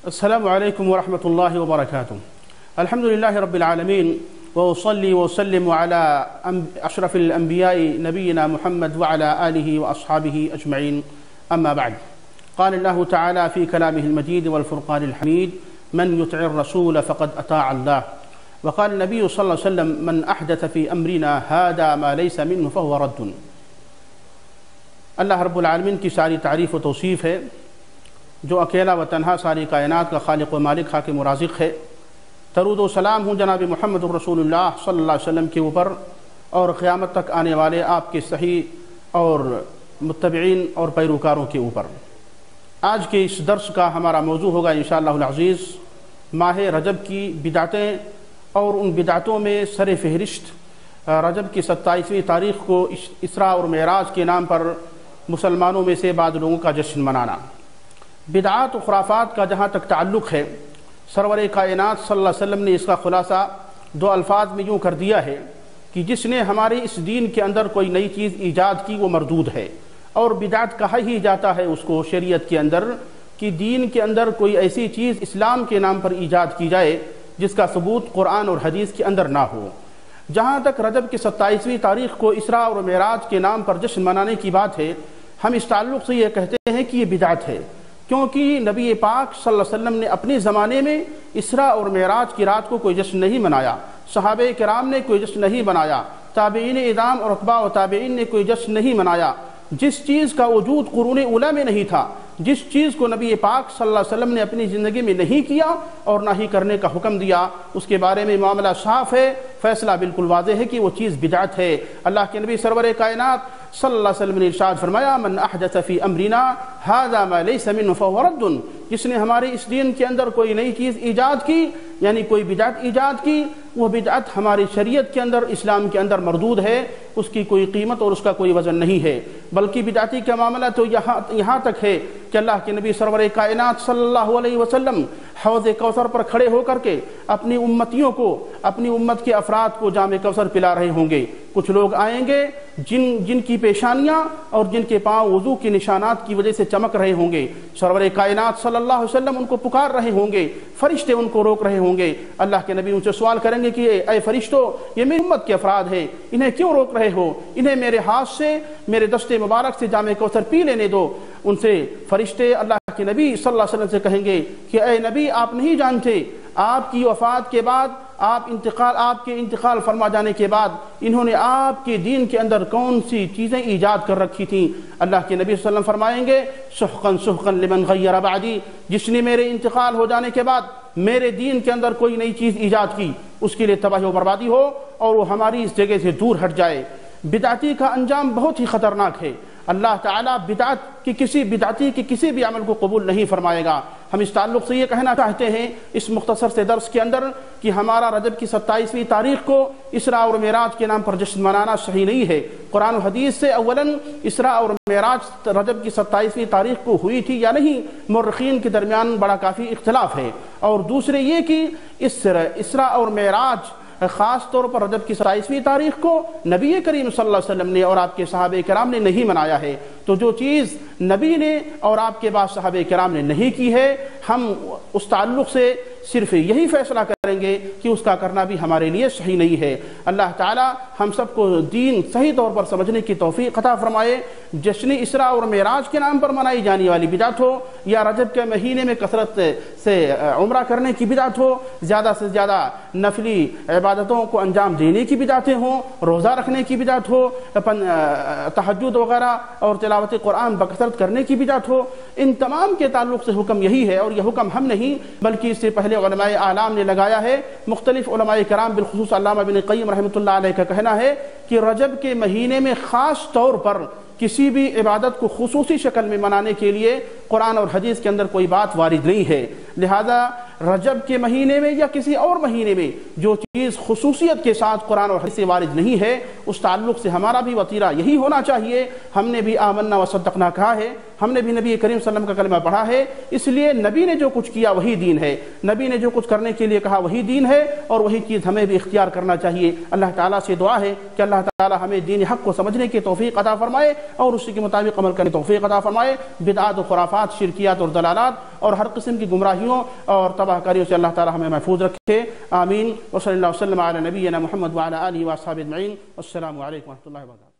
السلام عليكم ورحمة الله وبركاته. الحمد لله رب العالمين، وأصلي وأسلم على أشرف الأنبياء نبينا محمد وعلى آله وأصحابه أجمعين. أما بعد، قال الله تعالى في كلامه المجيد والفرقان الحميد: من يطع الرسول فقد أطاع الله. وقال النبي صلى الله عليه وسلم: من أحدث في أمرنا هذا ما ليس منه فهو رد. اللہ رب العالمین کی ساری تعریف و توصیف ہے، جو اکیلا و تنہا ساری کائنات کا خالق و مالک حاکم و رازق ہے۔ درود و سلام ہوں جناب محمد رسول اللہ صلی اللہ علیہ وسلم کے اوپر اور قیامت تک آنے والے آپ کے صحیح اور متبعین اور پیروکاروں کے اوپر۔ آج کے اس درس کا ہمارا موضوع ہوگا انشاءاللہ العزیز ماہ رجب کی بدعتیں، اور ان بدعتوں میں سر فہرست رجب کی 27ویں تاریخ کو اسراء اور معراج کے نام پر مسلمانوں میں سے بعض لوگوں کا جشن منانا۔ بدعات و خرافات کا جہاں تک تعلق ہے، سرور کائنات صلی اللہ علیہ وسلم نے اس کا خلاصہ دو الفاظ میں یوں کر دیا ہے کہ جس نے ہمارے اس دین کے اندر کوئی نئی چیز ایجاد کی وہ مردود ہے۔ اور بدعت کہا ہی جاتا ہے اس کو شریعت کے اندر کہ دین کے اندر کوئی ایسی چیز اسلام کے نام پر ایجاد کی جائے جس کا ثبوت قرآن اور حدیث کے اندر نہ ہو۔ جہاں تک رجب کی 27ویں تاریخ کو اسراء اور معراج کے نام پر جشن منانے کی بات ہے، ہم اس تعلق سے یہ کہتے ہیں کہ یہ بدعت ہے، کیونکہ نبی پاک صلی اللہ علیہ وسلم نے اپنے زمانے میں اسراء اور معراج کی رات کو کوئی جشن نہیں منایا، صحابہ کرام نے کوئی جشن نہیں منایا، تابعین اعظام اور اتباع و تابعین نے کوئی جشن نہیں منایا۔ جس چیز کا وجود قرون اولیٰ میں نہیں تھا، جس چیز کو نبی پاک صلی اللہ علیہ وسلم نے اپنی زندگی میں نہیں کیا اور نہ ہی کرنے کا حکم دیا، اس کے بارے میں معاملہ صاف ہے، فیصلہ بالکل واضح ہے کہ وہ چیز بدعت ہے۔ اللہ کے نبی سرور کائنات صلی اللہ علیہ وسلم نے ارشاد فرمایا: من احدث فی امرنا ھذا ما لیس منہ فہو رد۔ جس نے ہمارے اس دین کے اندر کوئی نئی چیز ایجاد کی، یعنی کوئی بدعت ایجاد کی، وہ بدعت ہماری شریعت کے اندر، اسلام کے اندر مردود ہے، اس کی کوئی قیمت اور اس کا کوئی وزن نہیں ہے۔ بلکہ بدعتی کا معاملہ تو یہاں تک ہے کہ اللہ کے نبی سرور کائنات صلی اللہ علیہ وسلم حوض کوثر پر کھڑے ہو کر کے اپنی امتیوں کو، اپنی امت کے افراد کو جام کوثر پلا رہے ہوں گے۔ کچھ لوگ آئیں گے جن کی پیشانیاں اور جن کے پاؤں وضو کے نشانات کی وجہ سے چمک رہے ہوں گے، سرور کائنات صلی اللہ علیہ وسلم ان کو پکار رہے ہوں گے، فرشتے ان کو روک رہے ہوں گے۔ اللہ کے نبی ان سے سوال کریں گے کہ اے فرشتو، یہ میری امت کے افراد ہیں، انہیں کیوں روک رہے ہو؟ انہیں میرے ہاتھ سے، میرے دست مبارک سے جام کوثر پی لینے دو۔ ان سے فرشتے اللہ کے نبی صلی اللہ علیہ وسلم سے کہیں گے کہ اے نبی، آپ نہیں جانتے آپ کی وفات کے بعد، آپ کے انتقال فرما جانے کے بعد انہوں نے آپ کے دین کے اندر کون سی چیزیں ایجاد کر رکھی تھیں۔ اللہ کے نبی صلی اللہ علیہ وسلم فرمائیں گے: سحقاً سحقاً لمن غیر بعدی۔ جس نے میرے انتقال ہو جانے کے بعد میرے دین کے اندر کوئی نئی چیز ایجاد کی، اس کے لیے تباہی و بربادی ہو اور وہ ہماری اس جگہ سے دور ہٹ جائے۔ بدعتی کا انجام بہت ہی خطرناک ہے۔ اللہ تعالیٰ بدعتی کے کسی بھی عمل کو قبول نہیں فرمائے گا۔ ہم اس تعلق سے یہ کہنا چاہتے ہیں اس مختصر سے درس کے اندر کہ ہمارا رجب کی 27ویں تاریخ کو اسراء اور معراج کے نام پر جشن منانا صحیح نہیں ہے۔ قرآن و حدیث سے اولاً اسراء اور معراج رجب کی 27ویں تاریخ کو ہوئی تھی یا نہیں، مورخین کے درمیان بڑا کافی اختلاف ہے۔ اور دوسرے یہ کہ اسراء اور معراج خاص طور پر رجب کی 27ویں تاریخ کو نبی کریم صلی اللہ علیہ وسلم نے اور آپ کے صحابہ کرام نے نہیں منایا ہے۔ تو جو چیز نبی نے اور آپ کے بعد صحابہ کرام نے نہیں کی ہے، ہم اس تعلق سے صرف یہی فیصلہ کریں گے کہ اس کا کرنا بھی ہمارے لیے صحیح نہیں ہے۔ اللہ تعالی ہم سب کو دین صحیح طور پر سمجھنے کی توفیق عطا فرمائے۔ جشن اسراء اور معراج کے نام پر منائی جانے والی بدعت ہو، یا رجب کے مہینے میں کثرت سے عمرہ کرنے کی بدعت ہو، زیادہ سے زیادہ نفلی عبادتوں کو انجام دینے کی بدعتیں ہوں، روزہ رکھنے کی بدعت ہو، تہجد وغیرہ اور تلاوت قرآن بکثرت کرنے کی بدعت ہو، ان تمام کے تعلق سے حکم یہی ہے۔ اور یہ حکم ہم نہیں بلکہ اس سے پہلے علماء اعلام نے لگایا ہے۔ مختلف علماء کرام بالخصوص علامہ ابن قیم رحمۃ اللہ علیہ کا کہنا ہے کہ رجب کے مہینے میں خاص طور پر کسی بھی عبادت کو خصوصی شکل میں منانے کے لیے قرآن اور حدیث کے اندر کوئی بات وارد نہیں ہے۔ لہذا رجب کے مہینے میں یا کسی اور مہینے میں جو چیز خصوصیت کے ساتھ قرآن اور حدیث سے وارد نہیں ہے، اس تعلق سے ہمارا بھی وتیرہ یہی ہونا چاہیے۔ ہم نے بھی آمنا و صدقنا کہا ہے، ہم نے بھی نبی کریم صلی اللہ علیہ وسلم کا کلمہ پڑھا ہے، اس لیے نبی نے جو کچھ کیا وہی دین ہے، نبی نے جو کچھ کرنے کے لیے کہا وہی دین ہے، اور وہی چیز ہمیں بھی اختیار کرنا چاہیے۔ اللہ تعالیٰ سے دعا ہے کہ اللہ تعالیٰ ہمیں دین حق کو سمجھنے کی توفیق عطا فرمائے اور اسی کے مطابق عمل کرنے کی توفیق عطا فرمائے، بدعات و خرافات، شرکیات اور دلالات اور ہر قسم کی گمراہیوں اور تباہ کاریوں سے اللہ تعالیٰ ہمیں محفوظ رکھے، آمین۔ وصلی اللہ وسلم علی نبینا محمد وعلی آلہ واصحابہ اجمعین۔ السلام علیکم ورحمۃ اللہ وبرکاتہ۔